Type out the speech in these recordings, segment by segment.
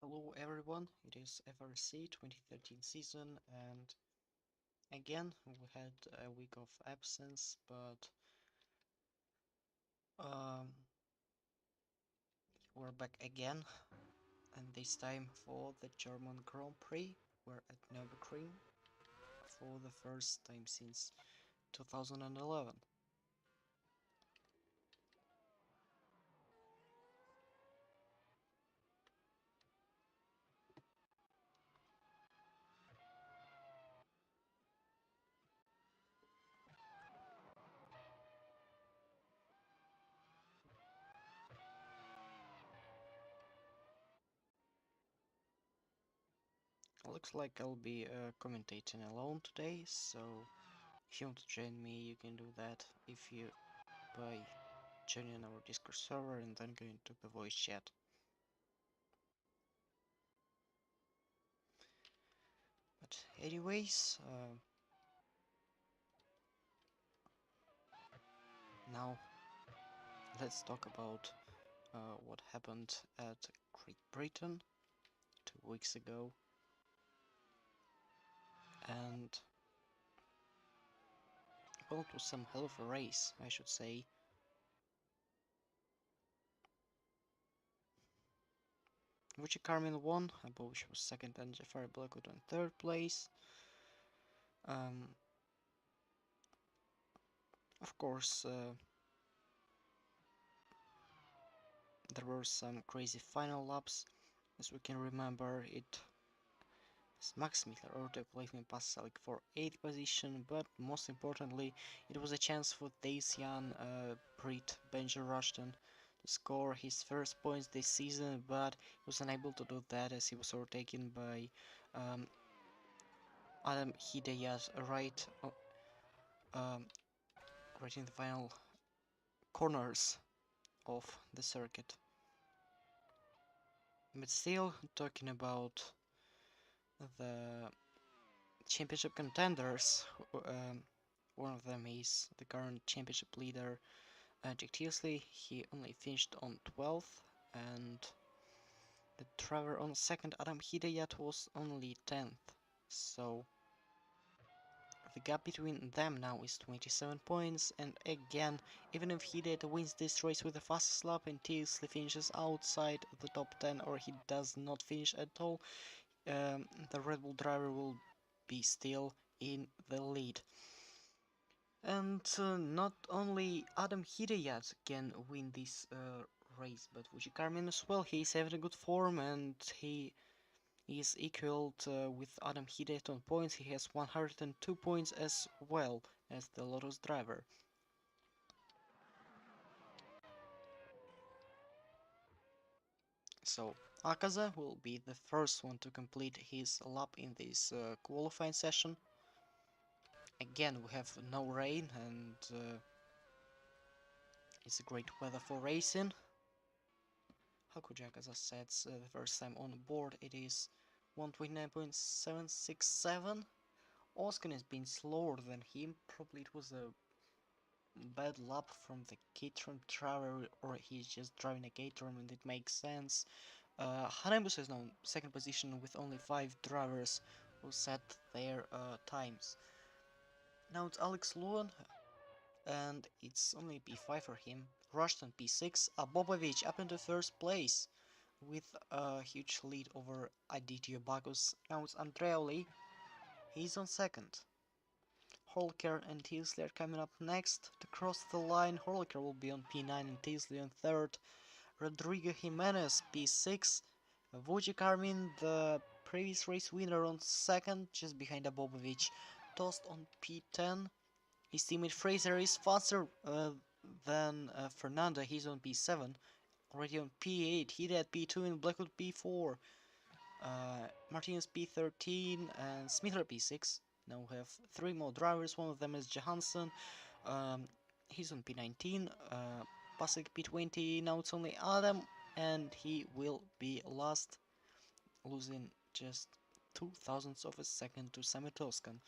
Hello everyone, it is FRC 2013 season, and again we had a week of absence, but we're back again, and this time for the German Grand Prix. We're at Nürburgring for the first time since 2011. Looks like I'll be commentating alone today, so if you want to join me, you can do that if you by joining our Discord server and then going to the voice chat. But anyways, now let's talk about what happened at Great Britain 2 weeks ago, and well, it was some hell of a race, I should say. Richie Carmen won, Bobic was second, and Jafari Blackwood in third place. Of course, there were some crazy final laps. As we can remember, it is Max Miller overtaking Pasalic for 8th position, but most importantly, it was a chance for Dacian Brit Benji Rushton to score his first points this season, but he was unable to do that as he was overtaken by Adam Hidayat right in the final corners of the circuit. But still, talking about the championship contenders, one of them is the current championship leader, Jack Teasley. He only finished on 12th, and the driver on second, Adam Hidayat, was only 10th. So the gap between them now is 27 points, and again, even if Hidayat wins this race with the fastest lap and Teasley finishes outside the top 10, or he does not finish at all, the Red Bull driver will be still in the lead. And not only Adam Hidayat can win this race, but Fuji Carmen as well. He's having a good form, and he is equaled with Adam Hidayat on points. He has 102 points as well as the Lotus driver. So Akaza will be the first one to complete his lap in this qualifying session. Again, we have no rain, and it's a great weather for racing. Hakujack, as I said, the first time on board, it is 129.767. Oscar has been slower than him. Probably it was a bad lap from the Caterham driver, or he's just driving a Caterham, and it makes sense. Hanebus is now in second position with only 5 drivers who set their times. Now it's Alex Lewin, and it's only P5 for him. Rushton P6, Bobovic up into first place with a huge lead over Aditya Bagus. Now it's Andreoli, he's on second. Holker and Teasley are coming up next to cross the line. Holker will be on P9 and Teasley on third. Rodrigo Jimenez P6. Vuji Carmin, the previous race winner, on second, just behind Bobovic. Tost on P10. His teammate Fraser is faster than Fernando. He's on P7. Already on P8. He had P2 and Blackwood P4. Martinez P13 and Smither P6. Now we have 3 more drivers. One of them is Johansson. He's on P19. Pasek P20. Now it's only Adam, and he will be last, losing just 0.02 of a second to Sami Toscan.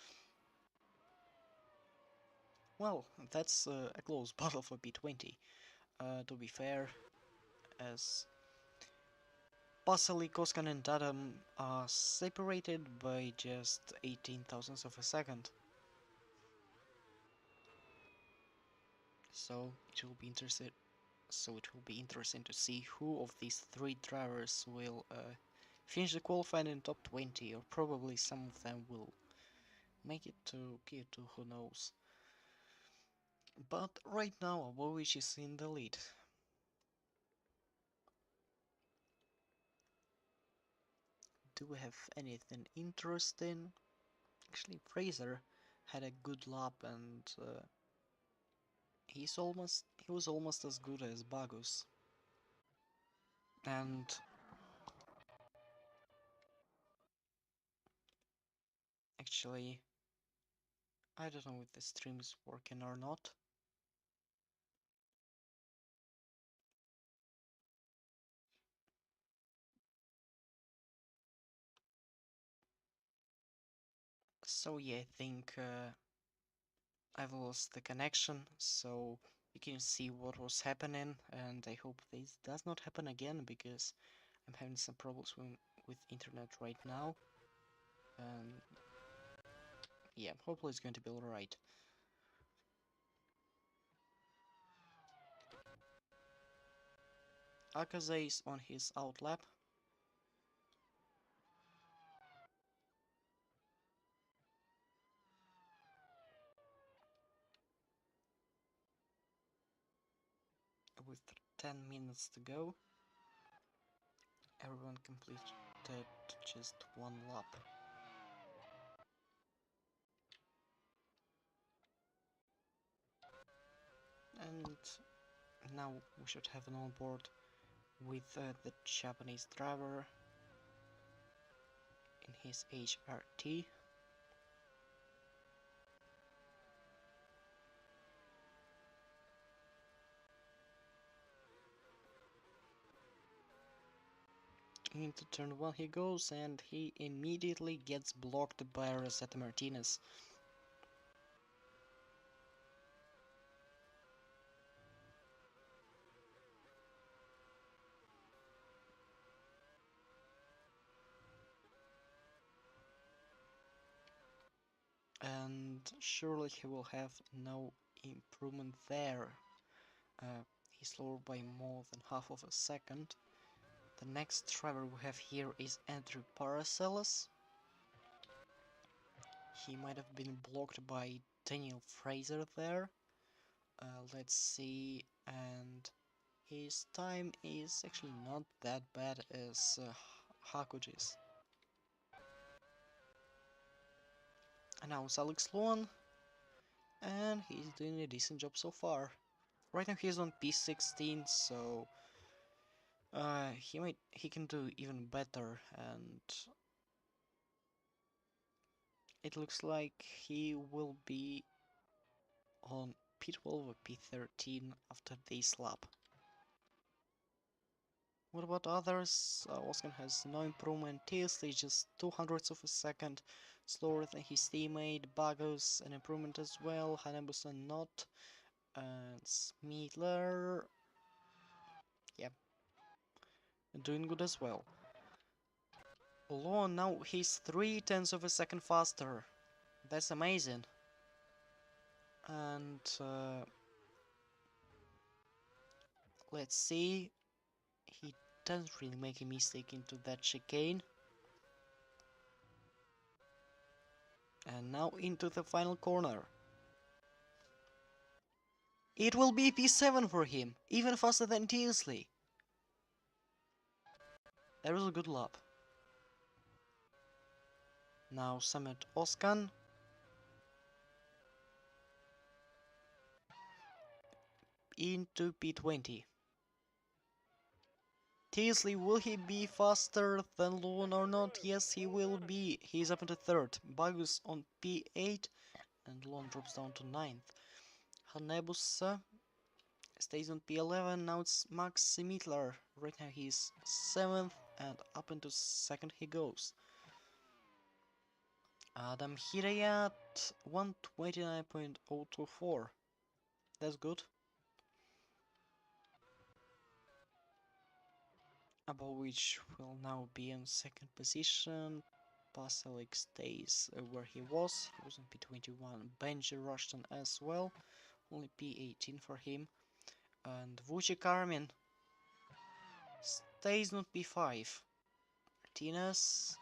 Well, that's a close battle for P20. To be fair, as Basily, Koskan and Adam are separated by just 18 thousandths of a second. So it will be interesting. So it will be interesting to see who of these three drivers will finish the qualifying in top 20, or probably some of them will make it to Q2, who knows. But right now, Abovic is in the lead. Do we have anything interesting? Actually, Fraser had a good lap, and he was almost as good as Bagus. And actually, I don't know if the stream is working or not. So yeah, I think I've lost the connection, so you can see what was happening, and I hope this does not happen again, because I'm having some problems with internet right now, and yeah, hopefully it's going to be alright. Akaze is on his outlap. With 10 minutes to go, everyone completed just one lap. And now we should have an onboard with the Japanese driver in his HRT. Into turn 1 he goes, and he immediately gets blocked by Rosetta Martinez. And surely he will have no improvement there. He's slower by more than half of a second. The next driver we have here is Andrew Paracelsus. He might have been blocked by Daniel Fraser there. Let's see, and his time is actually not that bad as Hakuji's. And now it's Alex Luan, and he's doing a decent job so far. Right now he's on P16, so he can do even better, and it looks like he will be on P12 or P13 after this lap. What about others? Oscar has no improvement. Tilsley is just 200ths of a second slower than his teammate. Bagos an improvement as well. Hanebusa not. And Smeedler, yeah, doing good as well. Luan now he's 3/10 of a second faster. That's amazing. And let's see. He doesn't really make a mistake into that chicane. And now into the final corner. It will be P7 for him, even faster than Tinsley. That was a good lap. Now Samet Oskan. Into P20. Tinsley, will he be faster than Luan or not? Yes, he will be. He's up into third. Bagus on P8, and Luan drops down to 9th. Hanebusa stays on P11. Now it's Max Simitler. Right now he's 7th, and up into 2nd he goes. Adam Hirayat 129.024. That's good. Abovich will now be in second position. Pasalic stays where he was. He was on P21. Benji Rushton as well. Only P18 for him. And Vucic Armin stays on P5. Martinez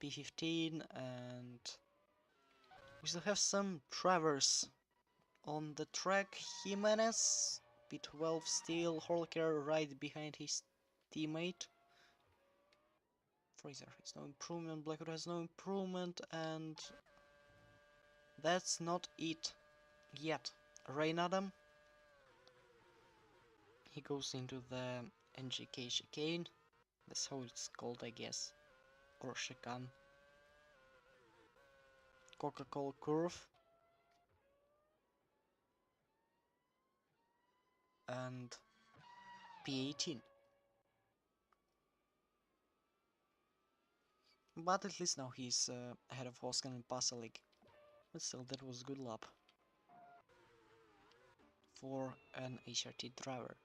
P15, and we still have some drivers on the track. Jimenez P12 still. Holker right behind his teammate. Fraser has no improvement, Blackwood has no improvement, and that's not it yet. Rain Adam, he goes into the NGK chicane, that's how it's called, I guess, or chicane. Coca-Cola curve, and P18. But at least now he's ahead of Hoskan and Pasalic. But still, that was a good lap for an HRT driver.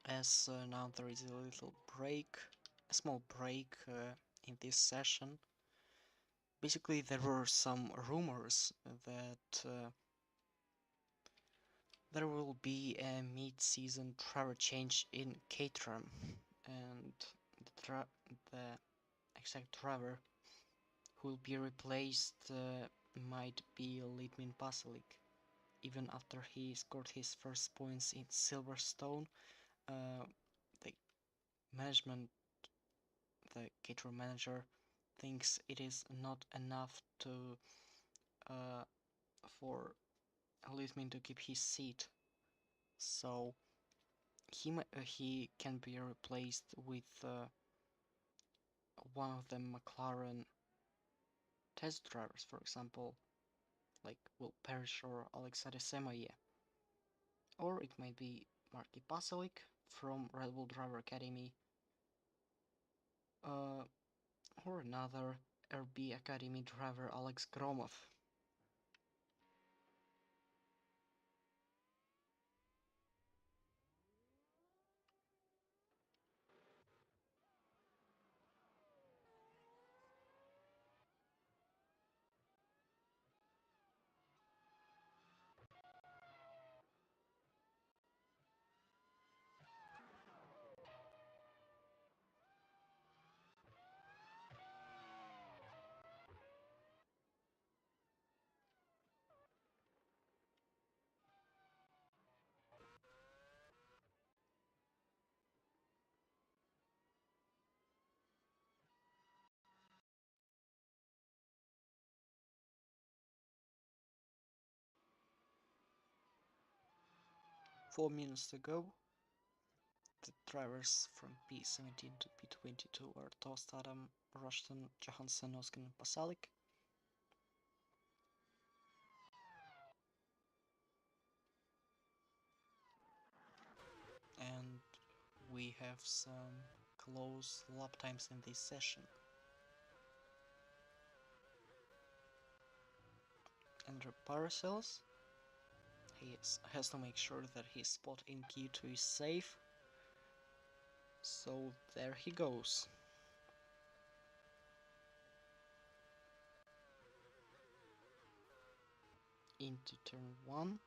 As now there is a little break, a small break in this session. Basically, there were some rumors that there will be a mid-season driver change in Caterham, and the exact driver who will be replaced might be Litmin Pasalic. Even after he scored his first points in Silverstone, the management, the Caterham manager, thinks it is not enough to for Litmin to keep his seat. So he can be replaced with one of the McLaren test drivers, for example, like Will Parrish or Alexander Semaye. Or it might be Marky Pasalic from Red Bull Driver Academy, or another RB Academy driver, Alex Gromov. Four minutes to go. The drivers from P17 to P22 are Tost Adam, Rushton, Johansson, Oskin, and Pasalic. And we have some close lap times in this session. Andrew Paracels, he has to make sure that his spot in Q2 is safe. So there he goes. Into turn 1.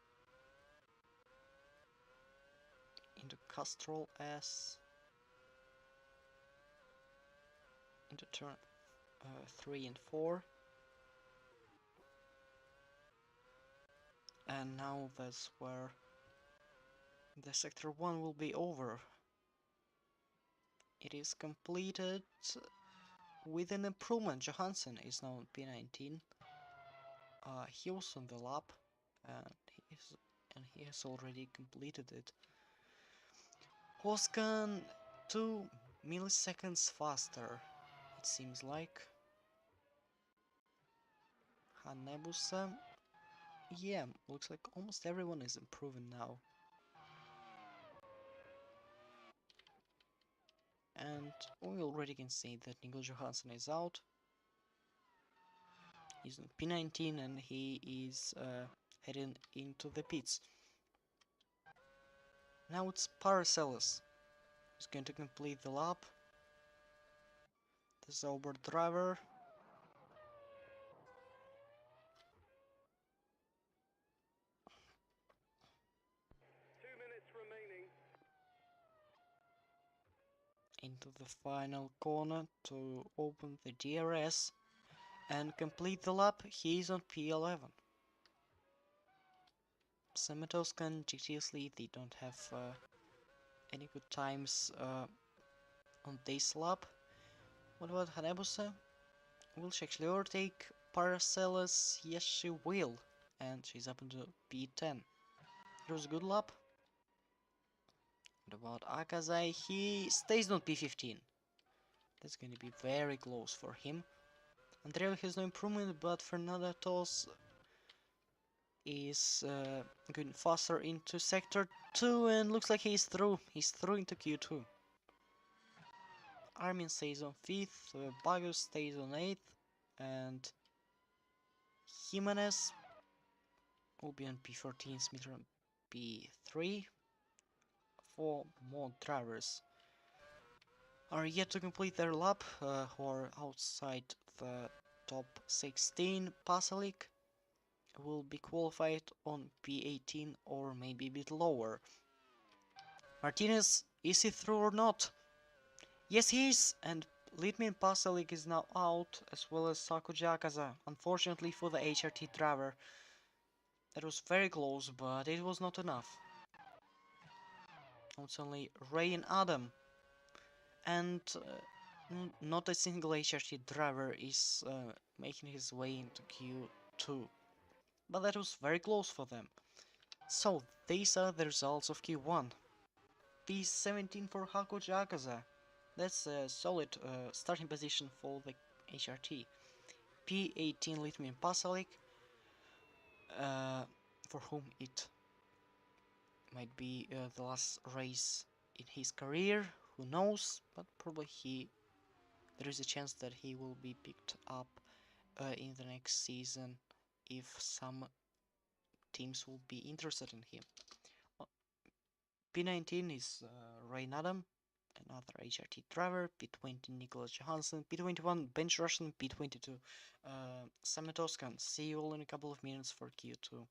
Into Castrol S. Into turn 3 and 4. And now that's where the sector 1 will be over. It is completed. with an improvement. Johansson is now on P19. He was on the lap, and he has already completed it. Oskan 2 milliseconds faster, it seems like. Hanebusa, yeah, looks like almost everyone is improving now. And we already can see that Nico Johansson is out. He's on P19 and he is heading into the pits. Now it's Paracelsus who's going to complete the lap. The Sauber driver. Into the final corner to open the DRS and complete the lap. He is on P11. Semetoskan, GTSL, they don't have any good times on this lap. What about Hanebusa? Will she actually overtake Paracelsus? Yes, she will. And she's up into P10. It was a good lap. What about Akazai? He stays on P15. That's going to be very close for him. Andreev has no improvement, but Fernando Tos is going faster into Sector 2 and looks like he's through. He's through into Q2. Armin stays on 5th, Bagus stays on 8th, and Jimenez will be on P14, Smith on P3. 4 more drivers are yet to complete their lap, who are outside the top 16. Pasalic will be qualified on P18 or maybe a bit lower. Martinez, is he through or not? Yes, he is, and Litmin Pasalic is now out, as well as Saku Jakaza, unfortunately for the HRT driver. That was very close, but it was not enough. It's only Ray and Adam, and not a single HRT driver is making his way into Q2. But that was very close for them. So, these are the results of Q1. P17 for Hako Jakaza. That's a solid starting position for the HRT. P18 Litmin Pasalic, for whom it might be the last race in his career, who knows, but probably there is a chance that he will be picked up in the next season if some teams will be interested in him. P19 is Rain Adam, another HRT driver. P20 Nicholas Johansson, P21 Bench Russian, P22 Sametoskan. See you all in a couple of minutes for Q2.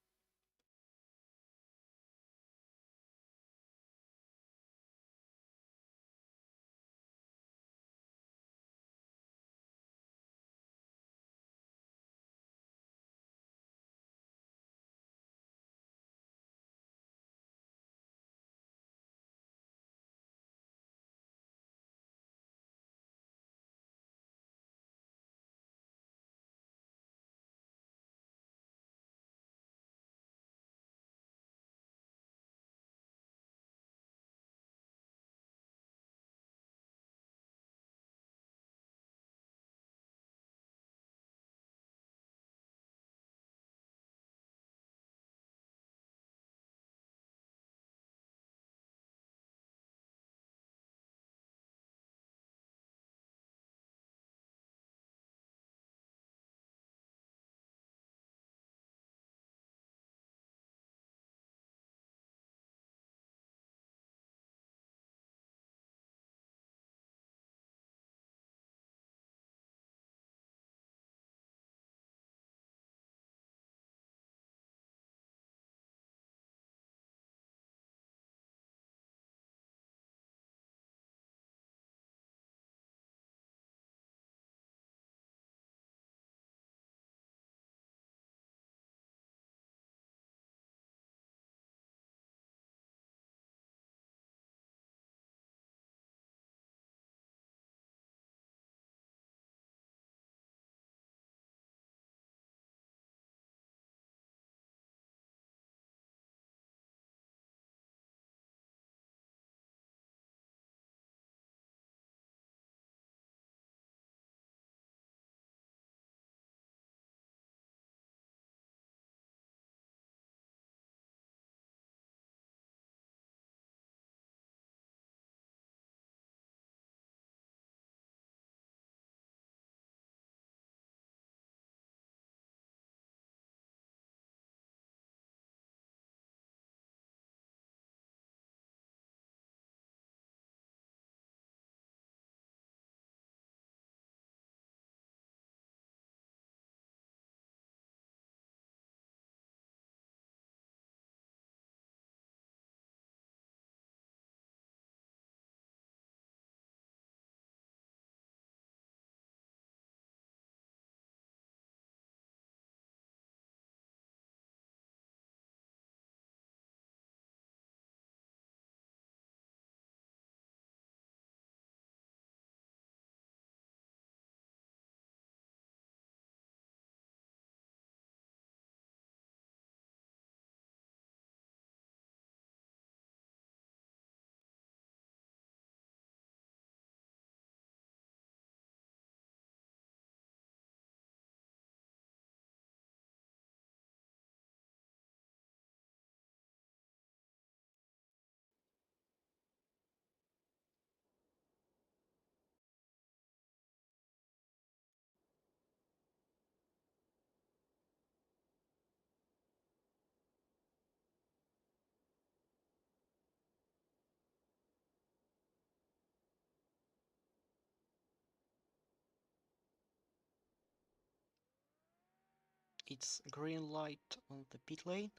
it's green light on the pit lane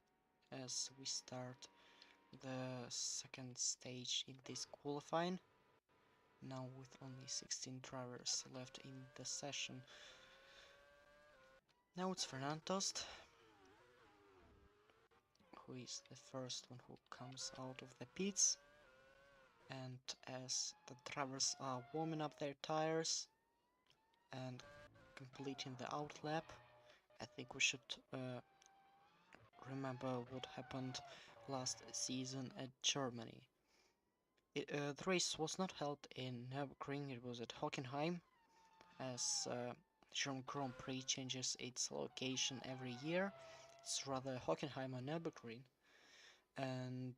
as we start the second stage in this qualifying. Now with only 16 drivers left in the session. Now it's Fernando's, who is the first one who comes out of the pits. And as the drivers are warming up their tires and completing the outlap, I think we should remember what happened last season at Germany. The race was not held in Nürburgring, it was at Hockenheim, as German Grand Prix changes its location every year. It's rather Hockenheim or Nürburgring. And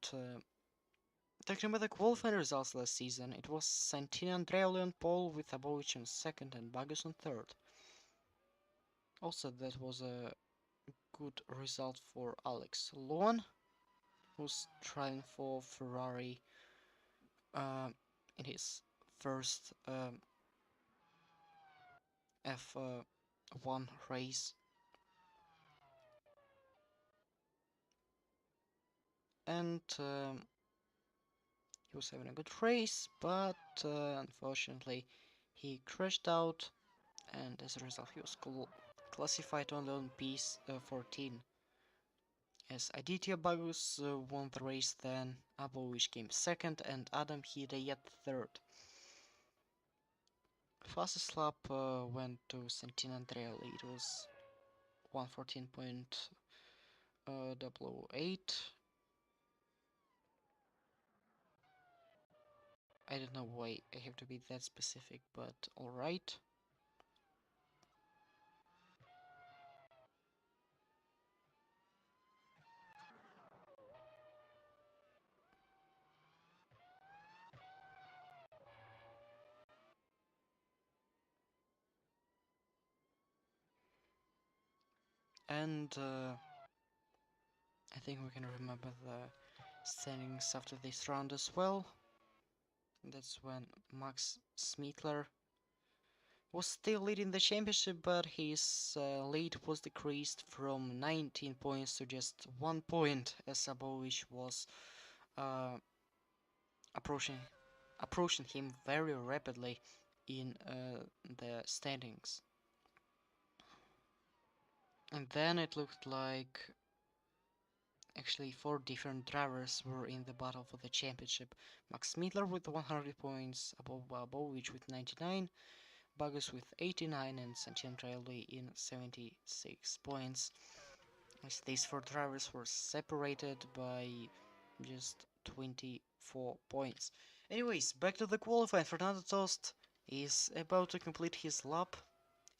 talking about the qualifying results last season, it was Santini Andreoli on pole with Abovic on second and Bagus on third. Also, that was a good result for Alex Lohan, who's trying for Ferrari in his first F1 race. And he was having a good race, but unfortunately he crashed out, and as a result he was classified only on P14. As Aditya Bagus won the race, then Abovic came second and Adam Hidayat third. Fastest lap went to Santino Andreoli. It was 1:14.008. I don't know why I have to be that specific, but alright. And I think we can remember the standings after this round as well. That's when Max Smittler was still leading the championship, but his lead was decreased from 19 points to just 1 point, as Sabovic was uh, approaching him very rapidly in the standings. And then it looked like actually 4 different drivers were in the battle for the championship. Max Smittler with 100 points, Abovic with 99, Bagus with 89 and Santino Andreoli in 76 points. As these 4 drivers were separated by just 24 points. Anyways, back to the qualifying. Fernando Tost is about to complete his lap,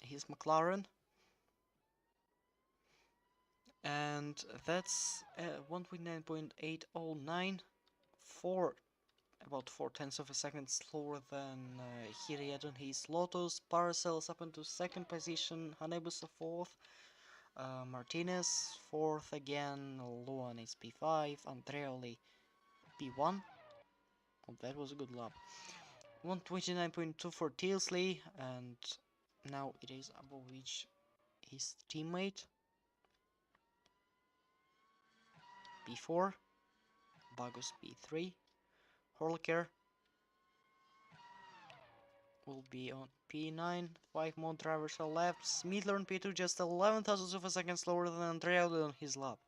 his McLaren. And that's 129.809, about 4/10 of a second slower than Hiriad on his Lotus. Parcells up into second position, Hanebusa fourth, Martinez fourth again, Luan is P5, Andreoli P1. Oh, that was a good lap. 129.2 for Tilsley, and now it is Abovic, his teammate. P4, Bagus P3, Horliker will be on P9, 5 more drivers are left, Smittler on P2 just 11 thousandths of a second slower than Andrea on his lap.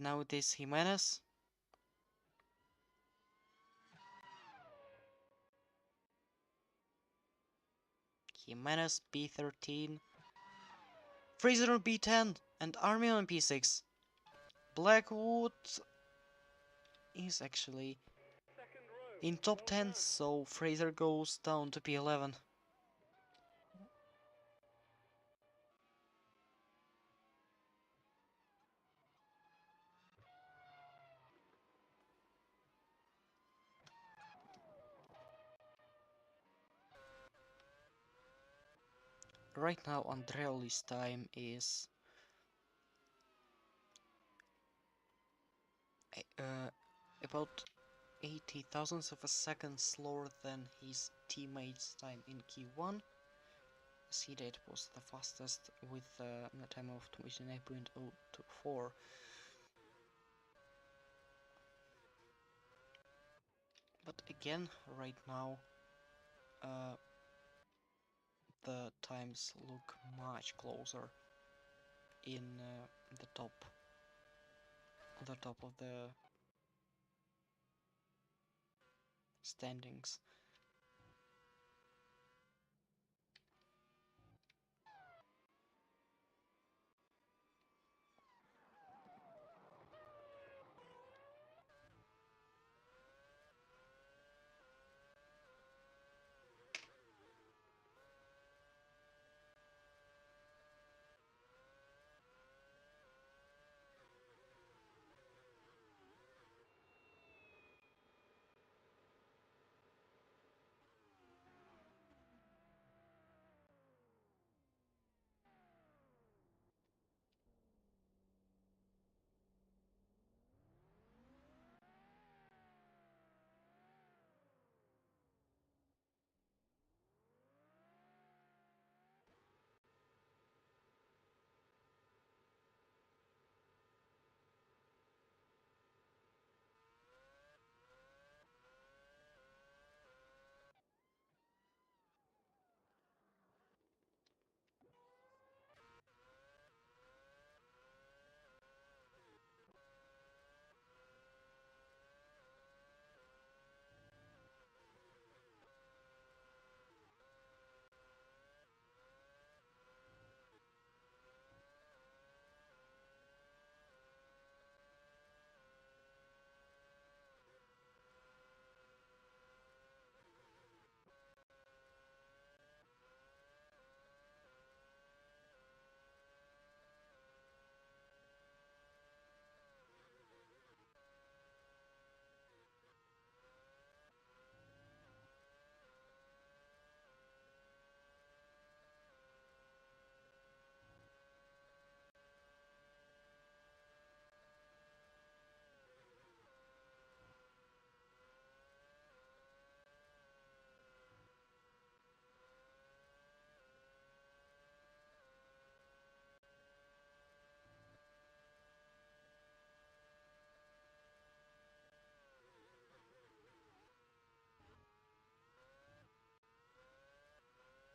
Now it is Jimenez. Jimenez P13, Fraser on P10, and Army on P6. Blackwood is actually in top 10, so Fraser goes down to P11. Right now Andreoli's time is about 80 thousandths of a second slower than his teammate's time in Q1, seeded was the fastest with a time of 29.024. But again, right now, the times look much closer in the top of the standings.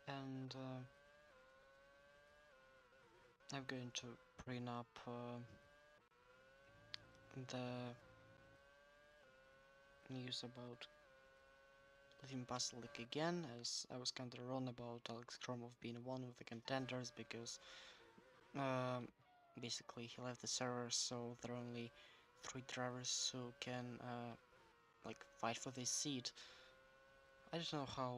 And I'm going to bring up the news about Lithium Basilic again, as I was kinda wrong about Alex Kromov being one of the contenders, because um, basically he left the server, so there are only 3 drivers who can like fight for this seat. I don't know how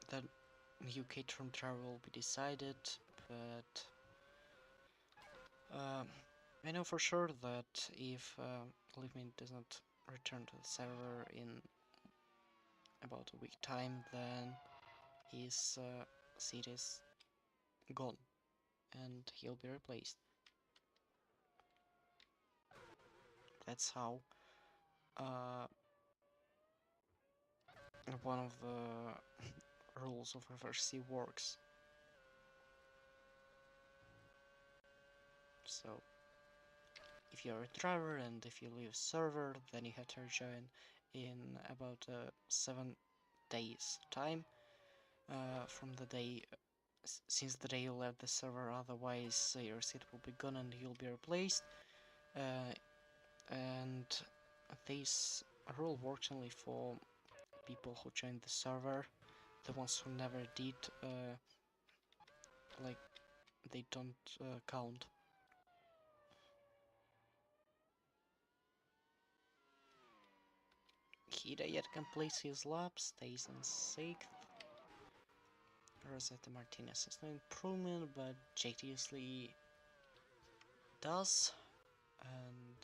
the UK term driver will be decided, but I know for sure that if Livmin does not return to the server in about a week time, then his seat is gone and he'll be replaced. That's how one of the rules of FRC works. So if you're a driver and if you leave server, then you have to rejoin in about 7 days time from the day since the day you left the server. Otherwise your seat will be gone and you'll be replaced. And this rule works only for people who joined the server. The ones who never did, like, they don't count. Hida yet completes his lap, stays in 6th. Rosetta Martinez is no improvement, but JTSly does, and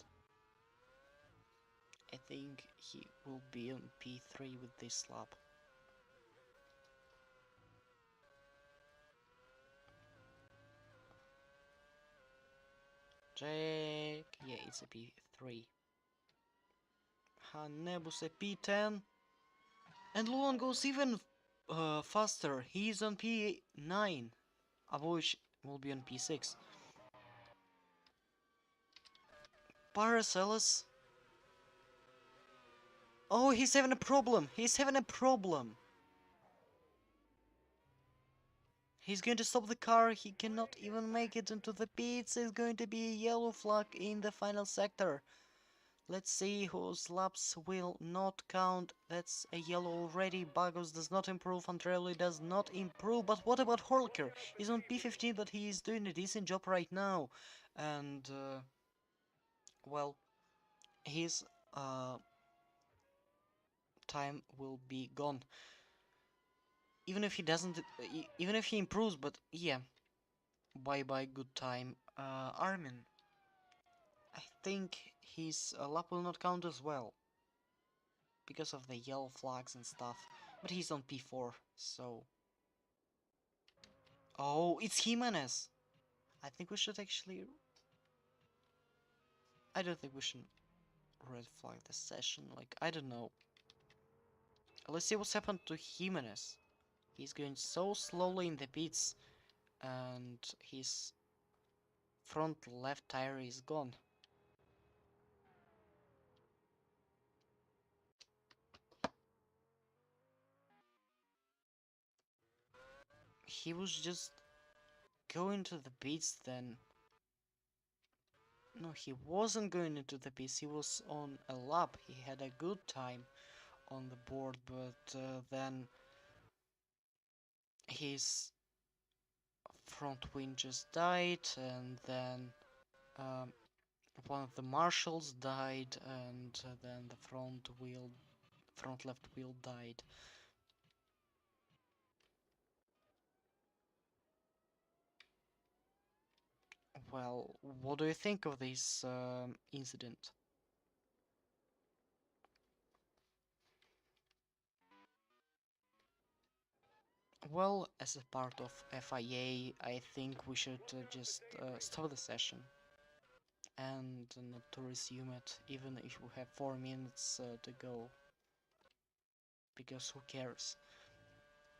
I think he will be on P3 with this lap. Check, yeah, it's a P3. Hanebus a P10. And Luan goes even faster. He's on P9. Avoish will be on P6. Paracelsus. Oh, he's having a problem. He's having a problem. He's going to stop the car. He cannot even make it into the pits. It's going to be a yellow flag in the final sector. Let's see whose laps will not count. That's a yellow already. Bagos does not improve. Andrelli does not improve. But what about Holker? He's on P15, but he is doing a decent job right now. And, well, his time will be gone. Even if he doesn't, even if he improves, but yeah. Bye bye, good time. Armin. I think his lap will not count as well. Because of the yellow flags and stuff. But he's on P4, so... Oh, it's Jimenez! I think we should actually... I don't think we should red flag the session, like, I don't know. Let's see what's happened to Jimenez. He's going so slowly in the pits, and his front left tire is gone. He was just going to the pits then. No, he wasn't going into the pits, he was on a lap. He had a good time on the board, but then his front wing just died, and then um, one of the marshals died, and then the front left wheel died. Well, what do you think of this incident? Well, as a part of FIA, I think we should just stop the session and not to resume it, even if we have 4 minutes to go, because who cares?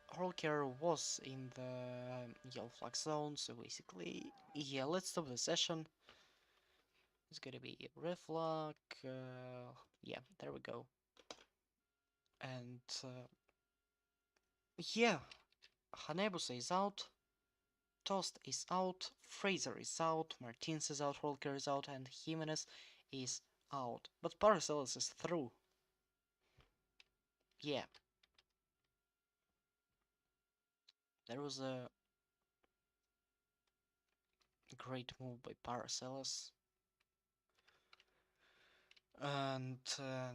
Holker was in the yellow flag zone, so basically, yeah, let's stop the session. It's gonna be red flag, yeah, there we go. And yeah, Hanebusa is out, Tost is out, Fraser is out, Martins is out, Holker is out, and Jimenez is out. But Paracelsus is through. Yeah. There was a great move by Paracelsus. And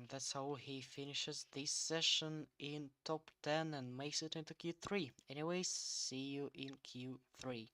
that's how he finishes this session in top 10 and makes it into Q3. Anyways, see you in Q3.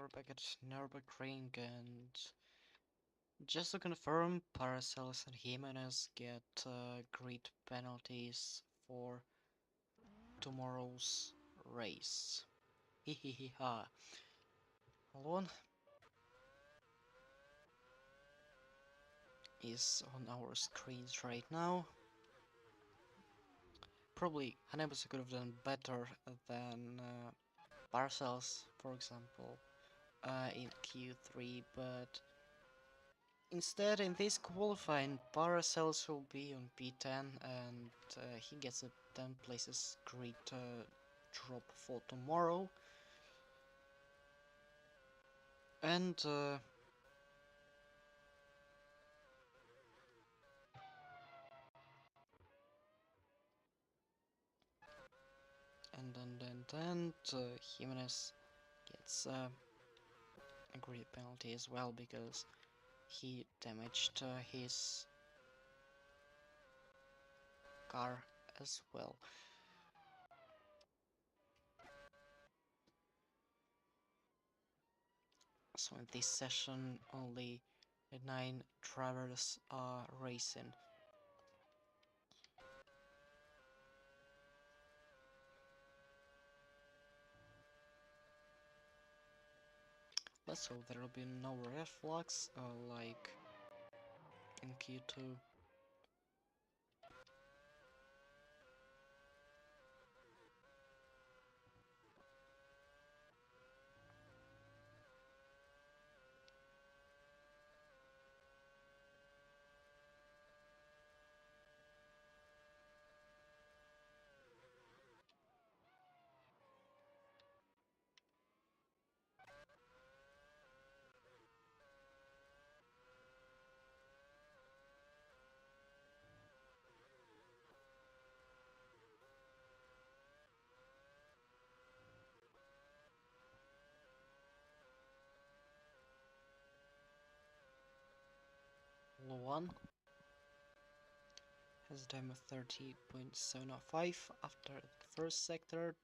we're back at Nürburgring, and just to confirm, Paracelsus and Jimenez get grid penalties for tomorrow's race. Hihihiha. Alon is on our screens right now. Probably Hanebusa could have done better than Paracelsus, for example, in Q3, but instead, in this qualifying, Paracelsus will be on P10 and he gets a 10 places grid drop for tomorrow. And then Jimenez gets a grid penalty as well because he damaged his car as well. So in this session, only 9 drivers are racing. Let's hope there will be no red flags like in Q2. One has a time of 30.705 after the first sector,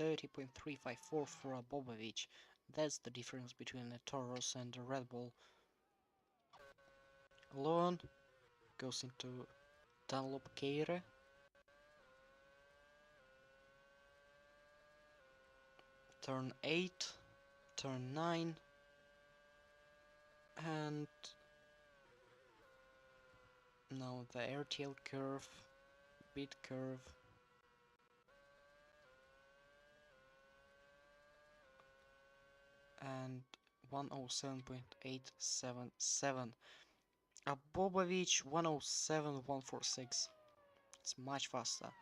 30.354 for a Bobovic. That's the difference between a Taurus and a Red Bull. Loan goes into Dunlop Keire. Turn 8, turn 9, and now the airtail curve, bit curve, and 107.877. A Bobovic 107.146. It's much faster.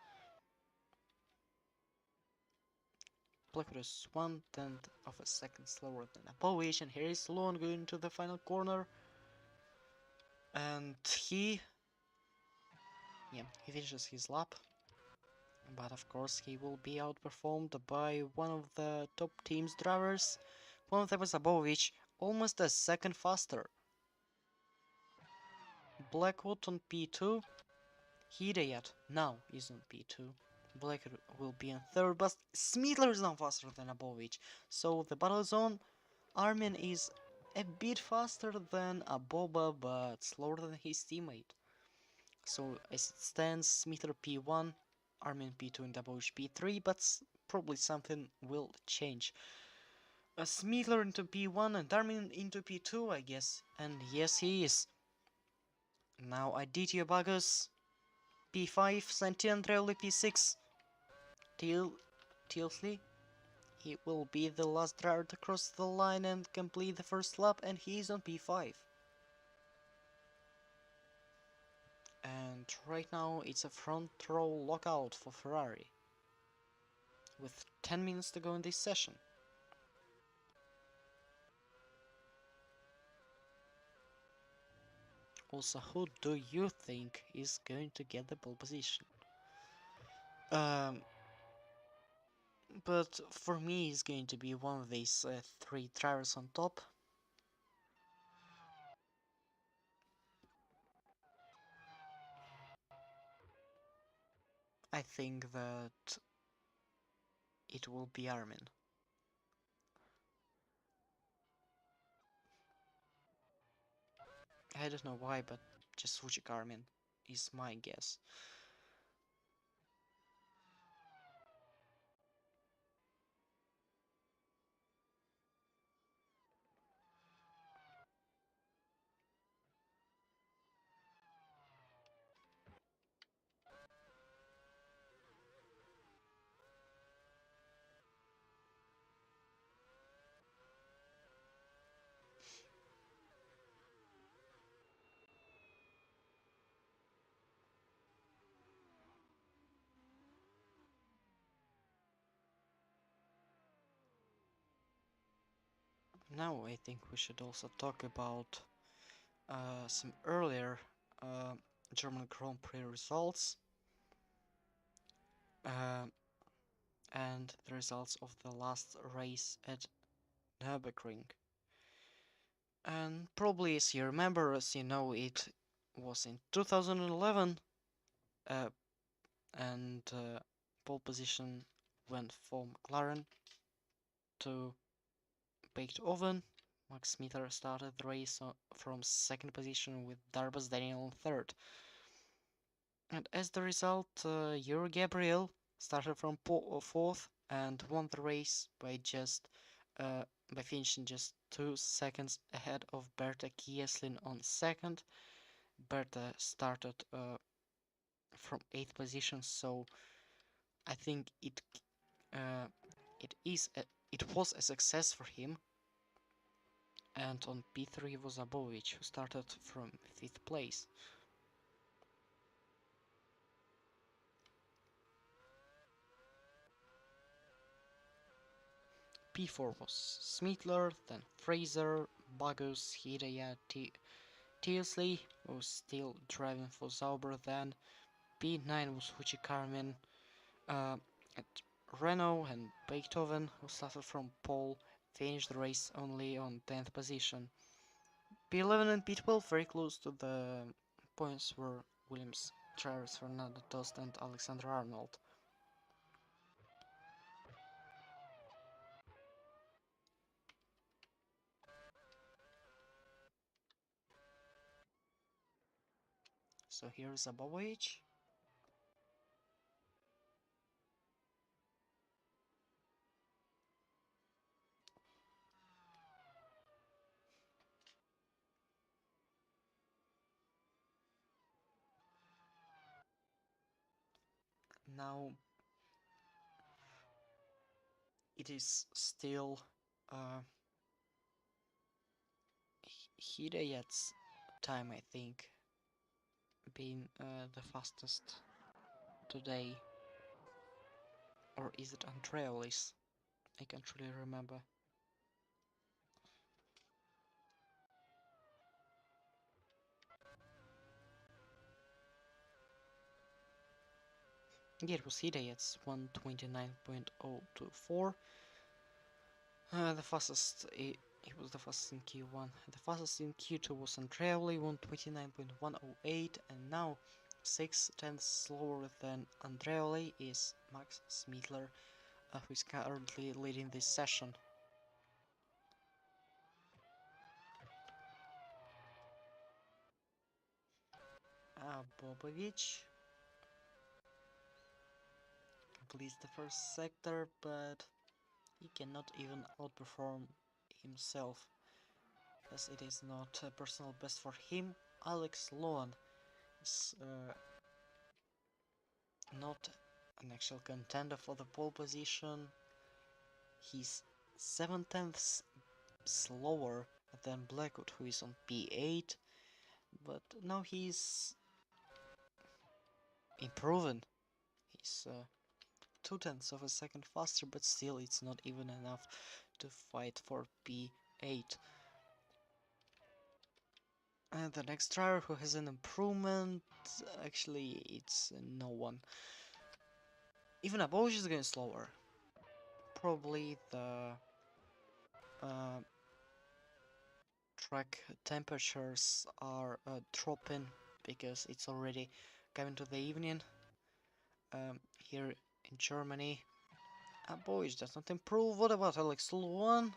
Blackwood is 1/10 of a second slower than Apovic, and here is Lon going to the final corner. And he finishes his lap. But of course he will be outperformed by one of the top team's drivers. One of them is Apovic, almost a second faster. Blackwood on P2. Hidayat now is on P2. Blackwood will be in third, but Smeedler is now faster than Apovic. So the battle is on. Armin is a bit faster than Aboba, but slower than his teammate. So as it stands, Smeedler P1, Armin P2 and Apovic P3, but probably something will change. Smeedler into P1 and Armin into P2, I guess. And yes, he is. Now Aditya Bagus P5, Santiandrelli P6, Tilsley. He will be the last driver to cross the line and complete the first lap, and he is on P5. And right now it's a front row lockout for Ferrari, with 10 minutes to go in this session. Also, who do you think is going to get the pole position? But for me, it's going to be one of these 3 drivers on top. I think that it will be Armin. I don't know why, but just Fuji Garmin is my guess. Now I think we should also talk about some earlier uh, German Grand Prix results uh, and the results of the last race at Nürburgring. And probably as you remember, as you know, it was in 2011 uh, and pole position went for McLaren to Beethoven. Max Smitter started the race from second position with Darbus Daniel on third. And as the result, Euro Gabriel started from fourth and won the race by by finishing just 2 seconds ahead of Berta Kieslin on second. Berta started from 8th position, so I think uh, it was a success for him. And on P3 was Abovic, who started from 5th place. P4 was Smittler, then Fraser, Bagus, Hidaya, Teasley was still driving for Sauber, then P9 was Fuji Carmen, at Renault and Beethoven, who started from pole, finished the race only on 10th position. P11 and P12 very close to the points were Williams, Travis, Fernando Tost and Alexander Arnold. So here's Abovic. Now it is still Hidayat's time, I think, being the fastest today. Or is it Andreoli's? I can't really remember. Yeah, it was Hidayat's 129.024. The fastest, he was the fastest in Q1. The fastest in Q2 was Andreoli, 129.108, and now 6 tenths slower than Andreoli is Max Smittler, who is currently leading this session. Bobovic completes the first sector, but he cannot even outperform himself, as it is not a personal best for him. Alex Lohan is not an actual contender for the pole position. He's 7 tenths slower than Blackwood, who is on P8, but now he's improving. He's 2 tenths of a second faster, but still it's not even enough to fight for P8. And the next driver who has an improvement, actually it's no one. Even Abovic is going slower. Probably the track temperatures are dropping because it's already coming to the evening here in Germany. Abovic does not improve. What about Alex Luan?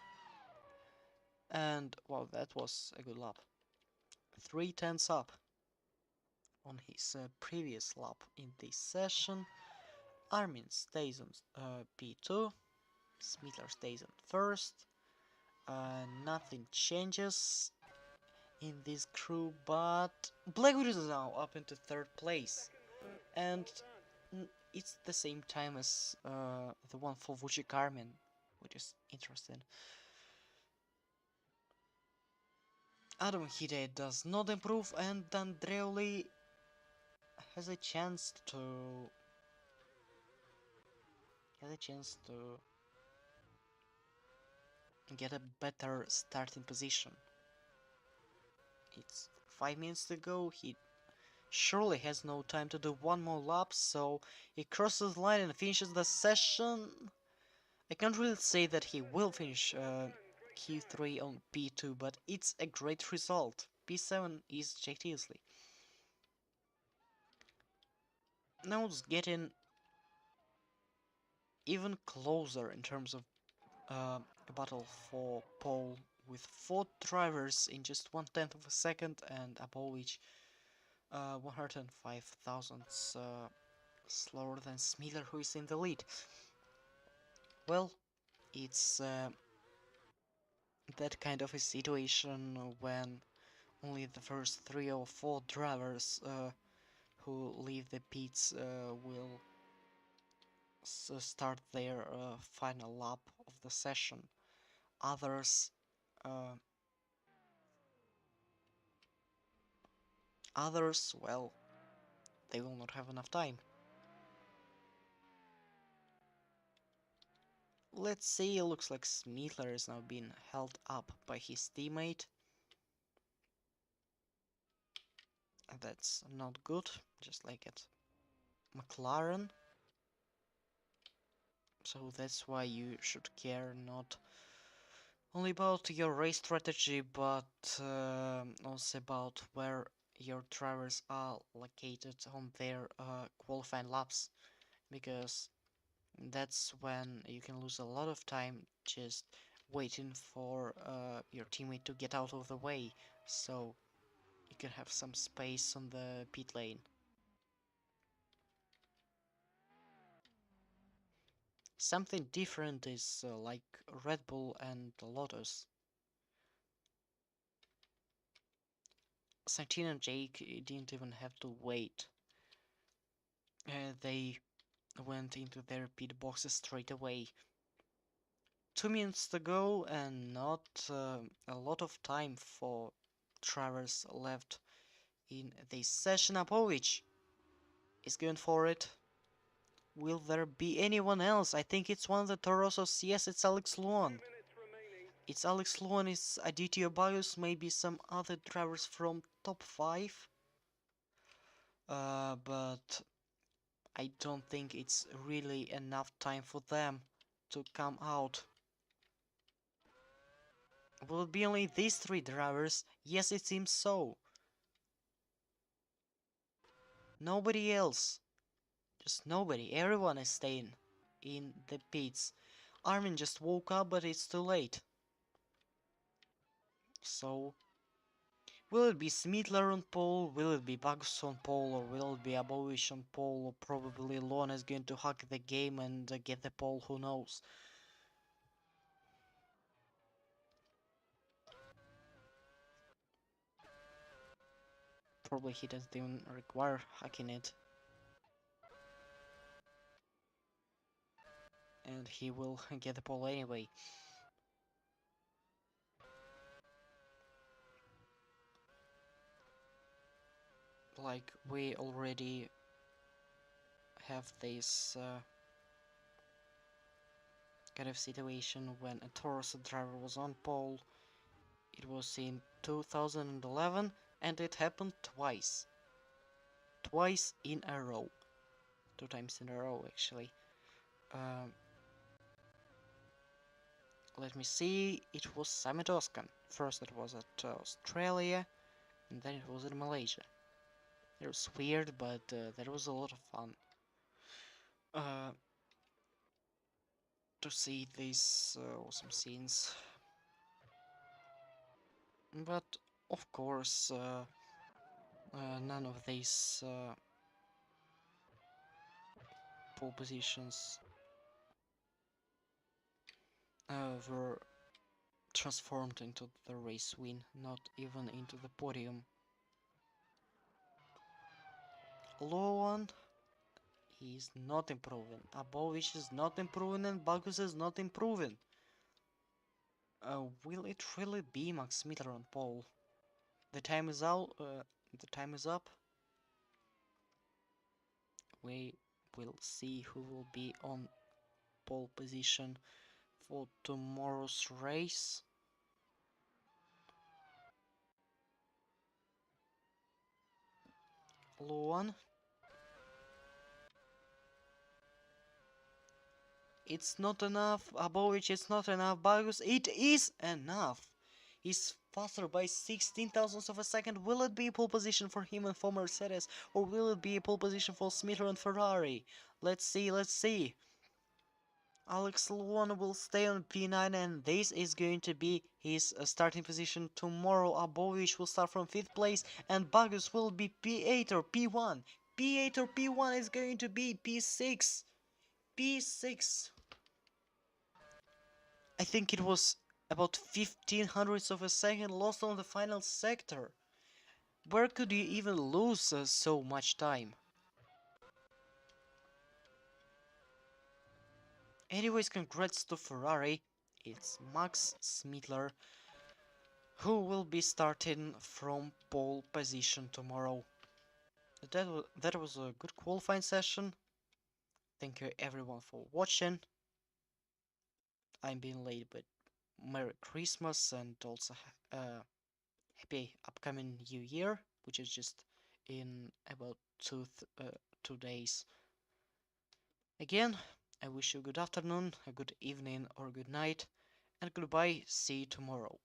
And wow, that was a good lap. 3 tenths up on his previous lap in this session. Armin stays on P2, Smittler stays on first. Nothing changes in this crew, but Blackwood is now up into third place, and it's the same time as the one for Vucic Armin, which is interesting. Adam Hide does not improve, and Andreoli has a chance to get a better starting position. It's 5 minutes to go. He surely has no time to do one more lap, so he crosses the line and finishes the session. I can't really say that he will finish Q3 on P2, but it's a great result. P7 is JTSly. Now it's getting even closer in terms of a battle for pole, with 4 drivers in just 1/10 of a second, and above each 105 thousandths slower than Smiller, who is in the lead. Well, it's that kind of a situation when only the first 3 or 4 drivers who leave the pits will start their final lap of the session. Others uh, well, they will not have enough time. Let's see, it looks like Smittler is now being held up by his teammate. That's not good, just like at McLaren. So that's why you should care not only about your race strategy, but also about where your drivers are located on their qualifying laps, because that's when you can lose a lot of time just waiting for your teammate to get out of the way, so you can have some space on the pit lane. Something different is like Red Bull and Lotus. Santino and Jake didn't even have to wait. They went into their pit boxes straight away. 2 minutes to go and not a lot of time for drivers left in this session. Apovic is going for it. Will there be anyone else? I think it's one of the Torosos. Yes, it's Alex Luan. It's Alex Luan, it's Aditya Bios, maybe some other drivers from top 5. But I don't think it's really enough time for them to come out. Will it be only these 3 drivers? Yes, it seems so. Nobody else. Just nobody. Everyone is staying in the pits. Armin just woke up, but it's too late. So, will it be Smittler on pole? Will it be Bagus on pole? Or will it be Abovic on pole? Or probably Lon is going to hack the game and get the pole, who knows? Probably he doesn't even require hacking it. And he will get the pole anyway. Like, we already have this kind of situation when a Taurus driver was on pole. It was in 2011 and it happened twice. Twice in a row. 2 times in a row, actually. Let me see, it was Summit Oscan. First it was at Australia, and then it was in Malaysia. It was weird, but there was a lot of fun. To see these awesome scenes. But Of course, none of these pole positions were transformed into the race win, not even into the podium. Lowan is not improving. Abovich is not improving, and Bagus is not improving. Will it really be Max Smitter on pole? The time is out. The time is up. We will see who will be on pole position for tomorrow's race. Luan. It's not enough. Abovich, it's not enough. Bagus, it is enough. He's faster by 16 thousandths of a second. Will it be pole position for him and for Mercedes, or will it be a pole position for Smitter and Ferrari? Let's see, let's see. Alex Luan will stay on P9, and this is going to be his starting position tomorrow. Abovich will start from 5th place, and Bagus will be P8 or P1. P8 or P1 is going to be P6. P6. I think it was about 15 hundredths of a second lost on the final sector. Where could you even lose so much time? Anyways, congrats to Ferrari. It's Max Smittler who will be starting from pole position tomorrow. That was a good qualifying session. Thank you everyone for watching. I'm being late, but Merry Christmas and also happy upcoming New Year, which is just in about 2 days. Again, I wish you a good afternoon, a good evening, or good night, and goodbye. See you tomorrow.